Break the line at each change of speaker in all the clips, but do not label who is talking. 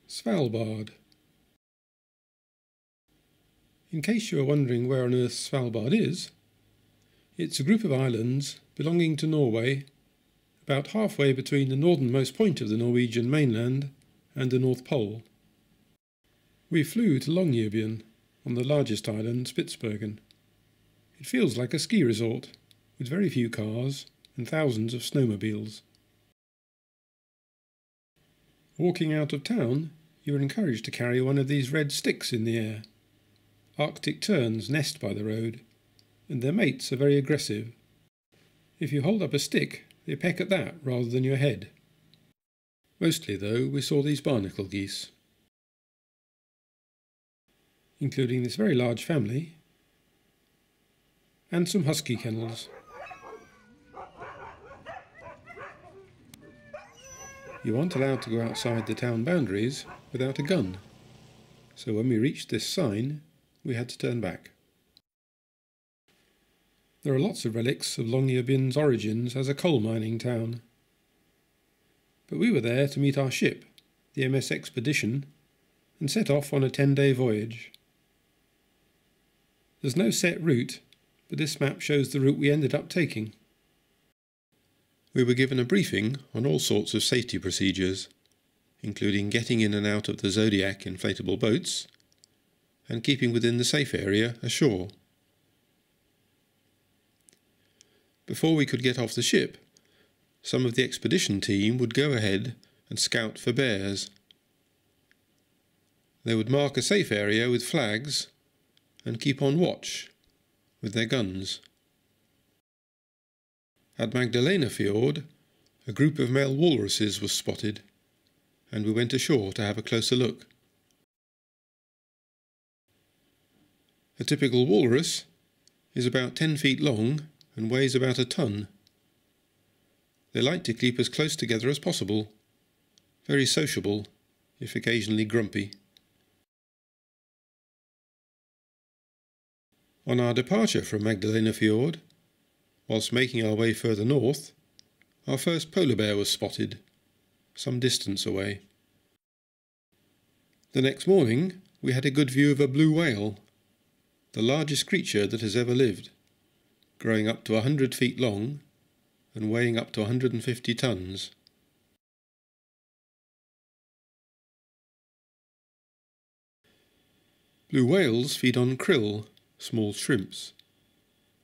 Svalbard. In case you are wondering where on earth Svalbard is, it's a group of islands belonging to Norway, about halfway between the northernmost point of the Norwegian mainland and the North Pole. We flew to Longyearbyen, on the largest island, Spitsbergen. It feels like a ski resort, with very few cars and thousands of snowmobiles. Walking out of town, you are encouraged to carry one of these red sticks in the air. Arctic terns nest by the road, and their mates are very aggressive. If you hold up a stick, they peck at that rather than your head. Mostly, though, we saw these barnacle geese, including this very large family, and some husky kennels. You aren't allowed to go outside the town boundaries without a gun, so when we reached this sign, we had to turn back. There are lots of relics of Longyearbyen's origins as a coal mining town. But we were there to meet our ship, the MS Expedition, and set off on a 10-day voyage. There's no set route, but this map shows the route we ended up taking. We were given a briefing on all sorts of safety procedures, including getting in and out of the Zodiac inflatable boats, and keeping within the safe area ashore. Before we could get off the ship, some of the expedition team would go ahead and scout for bears. They would mark a safe area with flags and keep on watch with their guns. At Magdalenefjord, a group of male walruses was spotted, and we went ashore to have a closer look. A typical walrus is about 10 feet long and weighs about a ton. They like to keep as close together as possible, very sociable, if occasionally grumpy. On our departure from Magdalenefjord, whilst making our way further north, our first polar bear was spotted, some distance away. The next morning we had a good view of a blue whale, the largest creature that has ever lived, growing up to 100 feet long and weighing up to 150 tons. Blue whales feed on krill, small shrimps,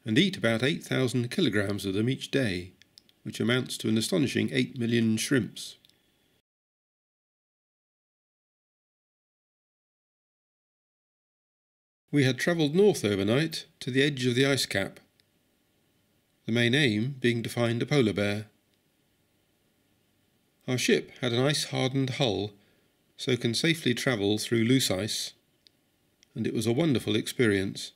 and eat about 8,000 kilograms of them each day, which amounts to an astonishing 8 million shrimps. We had travelled north overnight to the edge of the ice cap, the main aim being to find a polar bear. Our ship had an ice-hardened hull, so can safely travel through loose ice, and it was a wonderful experience.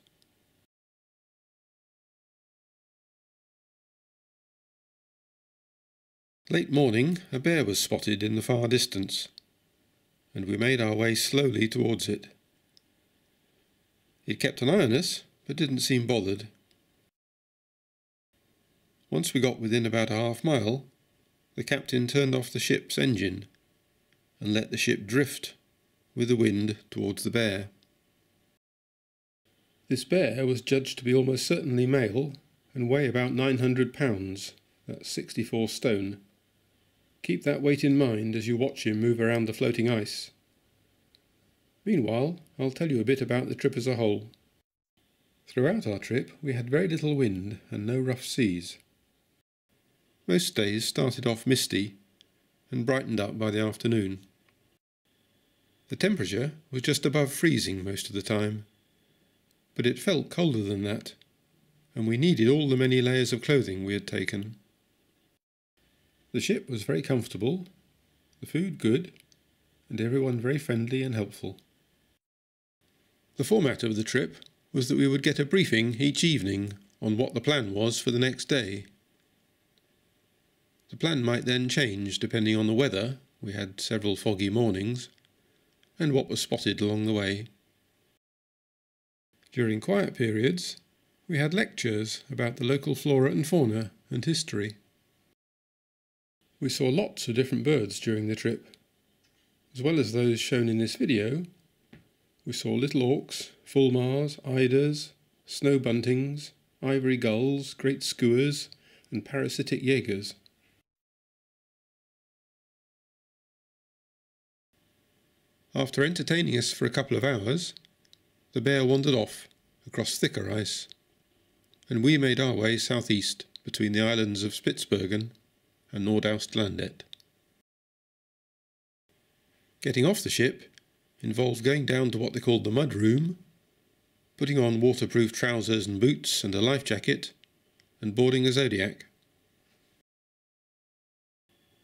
Late morning, a bear was spotted in the far distance, and we made our way slowly towards it. It kept an eye on us, but didn't seem bothered. Once we got within about a half-mile, the captain turned off the ship's engine and let the ship drift with the wind towards the bear. This bear was judged to be almost certainly male and weigh about 900 pounds, that's 64 stone. Keep that weight in mind as you watch him move around the floating ice. Meanwhile, I'll tell you a bit about the trip as a whole. Throughout our trip, we had very little wind and no rough seas. Most days started off misty and brightened up by the afternoon. The temperature was just above freezing most of the time, but it felt colder than that, and we needed all the many layers of clothing we had taken. The ship was very comfortable, the food good, and everyone very friendly and helpful. The format of the trip was that we would get a briefing each evening on what the plan was for the next day. The plan might then change depending on the weather, we had several foggy mornings, and what was spotted along the way. During quiet periods, we had lectures about the local flora and fauna and history. We saw lots of different birds during the trip. As well as those shown in this video, we saw little auks, fulmars, eiders, snow buntings, ivory gulls, great skuas, and parasitic jaegers. After entertaining us for a couple of hours, the bear wandered off across thicker ice, and we made our way southeast between the islands of Spitsbergen and Nordaustlandet. Getting off the ship involved going down to what they called the mud room, putting on waterproof trousers and boots and a life jacket, and boarding a Zodiac.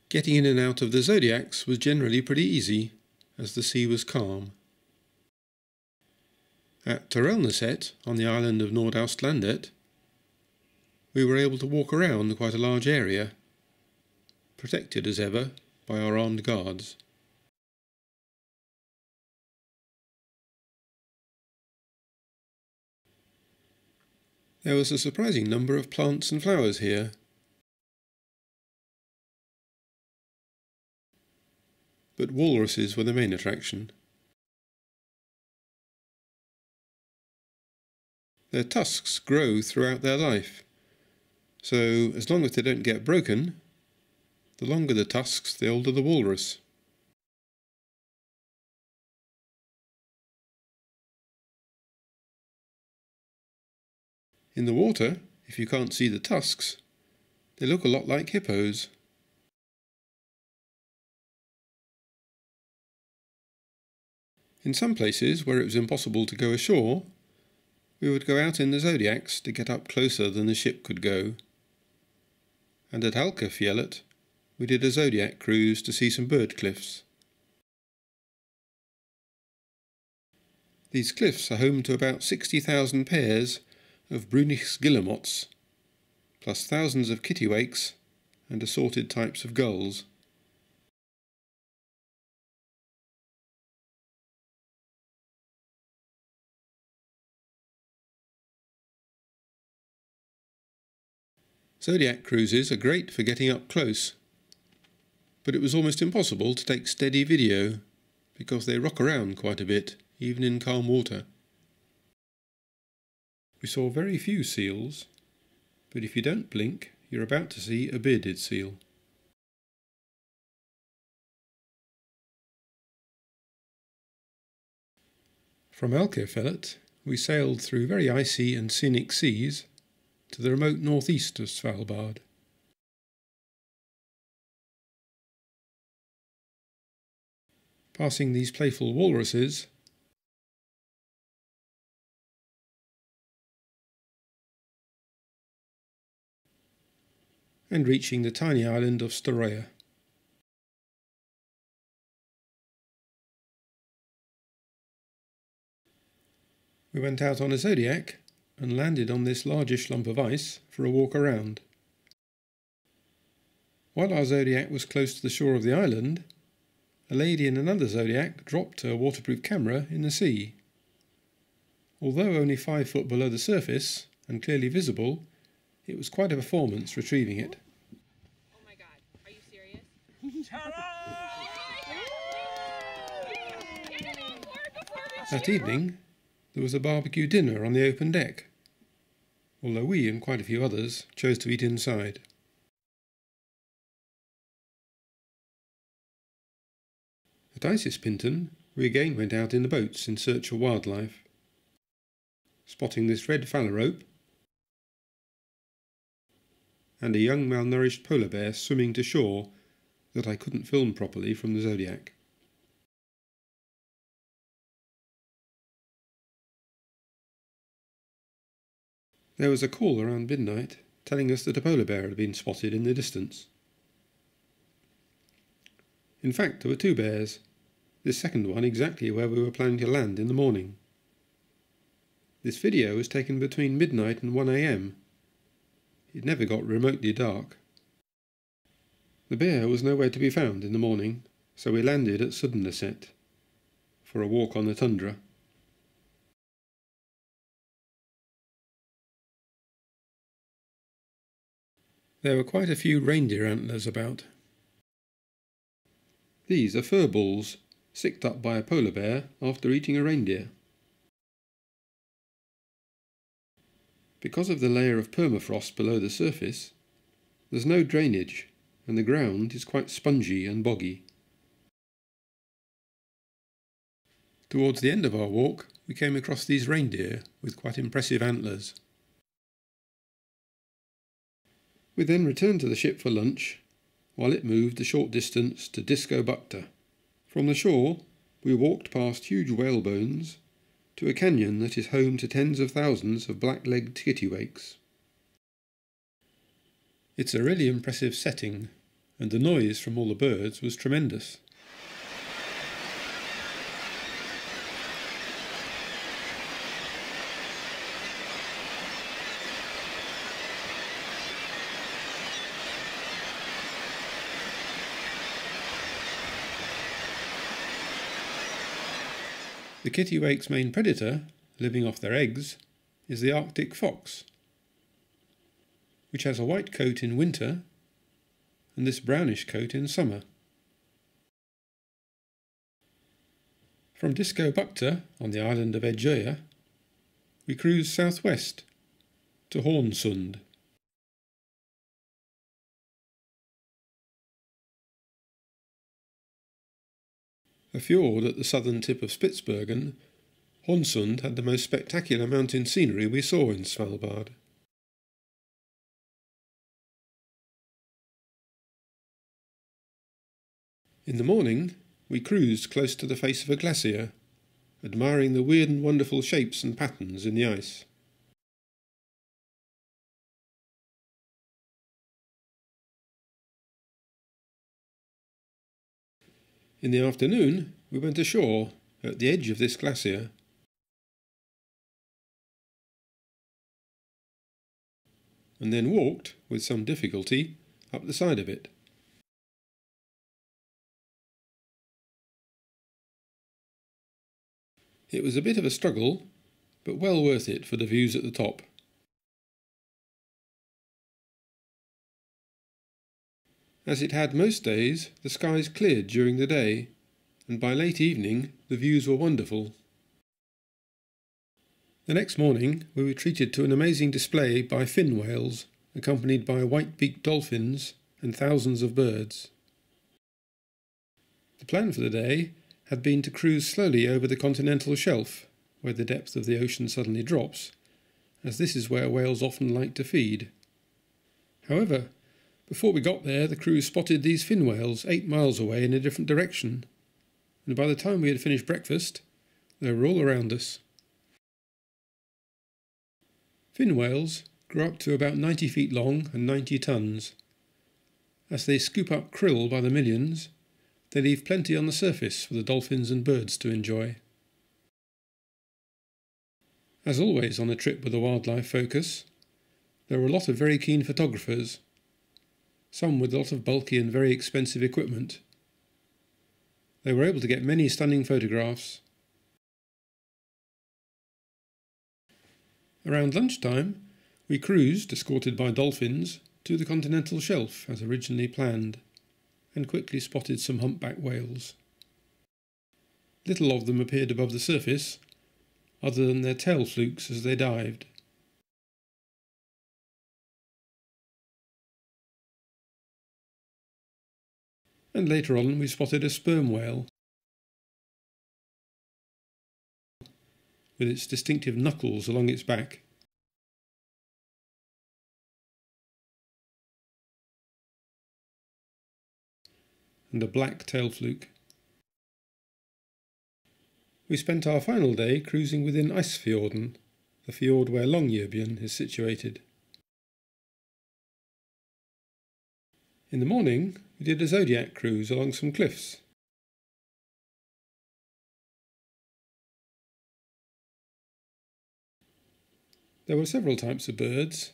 Getting in and out of the Zodiacs was generally pretty easy, as the sea was calm. At Torelneset, on the island of Nordaustlandet, we were able to walk around quite a large area, protected as ever by our armed guards. There was a surprising number of plants and flowers here. But walruses were the main attraction. Their tusks grow throughout their life, so as long as they don't get broken, the longer the tusks, the older the walrus. In the water, if you can't see the tusks, they look a lot like hippos. In some places where it was impossible to go ashore, we would go out in the Zodiacs to get up closer than the ship could go. And at Alkefjellet, we did a Zodiac cruise to see some bird cliffs. These cliffs are home to about 60,000 pairs of Brunich's guillemots, plus thousands of kittiwakes and assorted types of gulls. Zodiac cruises are great for getting up close, but it was almost impossible to take steady video because they rock around quite a bit, even in calm water. We saw very few seals, but if you don't blink, you're about to see a bearded seal. From Alkefjellet, we sailed through very icy and scenic seas to the remote northeast of Svalbard. Passing these playful walruses, and reaching the tiny island of Storøya. We went out on a Zodiac and landed on this largish lump of ice for a walk around. While our Zodiac was close to the shore of the island, a lady in another Zodiac dropped her waterproof camera in the sea. Although only 5 foot below the surface and clearly visible, it was quite a performance retrieving it.
Oh my god, are you serious?
That evening, there was a barbecue dinner on the open deck, although we and quite a few others chose to eat inside. At Isispynten, we again went out in the boats in search of wildlife, spotting this red phalarope and a young malnourished polar bear swimming to shore that I couldn't film properly from the Zodiac. There was a call around midnight telling us that a polar bear had been spotted in the distance. In fact, there were 2 bears, this second one exactly where we were planning to land in the morning. This video was taken between midnight and 1 AM. It never got remotely dark. The bear was nowhere to be found in the morning, so we landed at Sudneset for a walk on the tundra. There were quite a few reindeer antlers about. These are fur balls, sicked up by a polar bear after eating a reindeer. Because of the layer of permafrost below the surface, there's no drainage and the ground is quite spongy and boggy. Towards the end of our walk, we came across these reindeer with quite impressive antlers. We then returned to the ship for lunch, while it moved a short distance to Diskobukta. From the shore, we walked past huge whale bones to a canyon that is home to tens of thousands of black-legged kittiwakes. It's a really impressive setting, and the noise from all the birds was tremendous. The kittiwake's main predator, living off their eggs, is the Arctic fox, which has a white coat in winter and this brownish coat in summer. From Diskobukta, on the island of Alkefjellet, we cruise southwest to Hornsund. A fjord at the southern tip of Spitsbergen, Hornsund had the most spectacular mountain scenery we saw in Svalbard. In the morning, we cruised close to the face of a glacier, admiring the weird and wonderful shapes and patterns in the ice. In the afternoon, we went ashore at the edge of this glacier. And then walked, with some difficulty, up the side of it. It was a bit of a struggle, but well worth it for the views at the top. As it had most days, the skies cleared during the day, and by late evening the views were wonderful. The next morning we were treated to an amazing display by fin whales, accompanied by white-beaked dolphins and thousands of birds. The plan for the day had been to cruise slowly over the continental shelf, where the depth of the ocean suddenly drops, as this is where whales often like to feed. However, before we got there, the crew spotted these fin whales 8 miles away in a different direction, and by the time we had finished breakfast, they were all around us. Fin whales grow up to about 90 feet long and 90 tons. As they scoop up krill by the millions, they leave plenty on the surface for the dolphins and birds to enjoy. As always on a trip with a wildlife focus, there were a lot of very keen photographers, some with a lot of bulky and very expensive equipment. They were able to get many stunning photographs. Around lunchtime, we cruised, escorted by dolphins, to the continental shelf as originally planned, and quickly spotted some humpback whales. Little of them appeared above the surface, other than their tail flukes as they dived. And later on we spotted a sperm whale, with its distinctive knuckles along its back. And a black tail fluke. We spent our final day cruising within Isfjorden, the fjord where Longyearbyen is situated. In the morning, we did a zodiac cruise along some cliffs. There were several types of birds,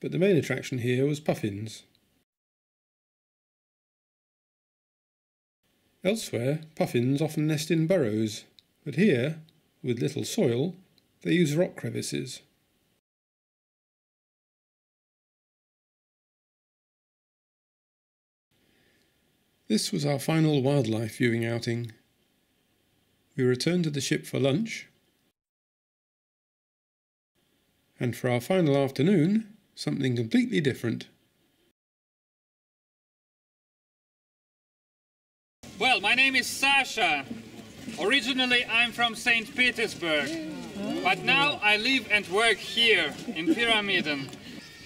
but the main attraction here was puffins. Elsewhere, puffins often nest in burrows, but here, with little soil, they use rock crevices. This was our final wildlife viewing outing. We returned to the ship for lunch, and for our final afternoon, something completely different.
Well, my name is Sasha. Originally I'm from St. Petersburg, but now I live and work here in Pyramiden.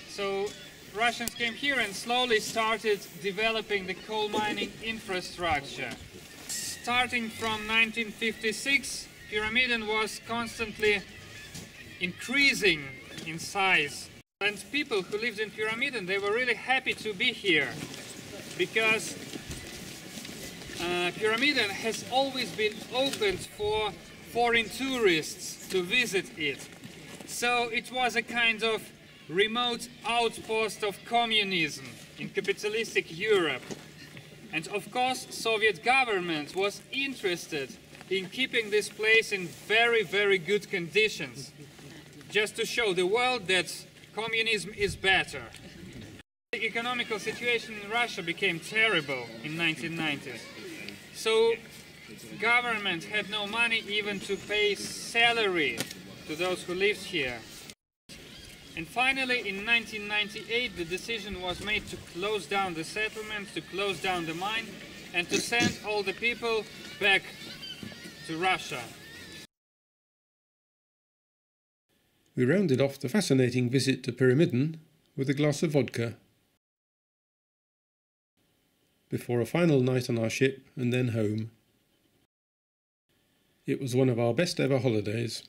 So Russians came here and slowly started developing the coal mining infrastructure. Starting from 1956, Pyramiden was constantly increasing in size. And people who lived in Pyramiden, they were really happy to be here, because Pyramiden has always been open for foreign tourists to visit it. So it was a kind of remote outpost of communism in capitalistic Europe. And of course, Soviet government was interested in keeping this place in very, very good conditions, just to show the world that communism is better. The economical situation in Russia became terrible in 1990s. So government had no money even to pay salary to those who lived here. And finally, in 1998, the decision was made to close down the settlement, to close down the mine, and to send all the people back to Russia.
We rounded off the fascinating visit to Pyramiden with a glass of vodka, before a final night on our ship and then home. It was one of our best ever holidays.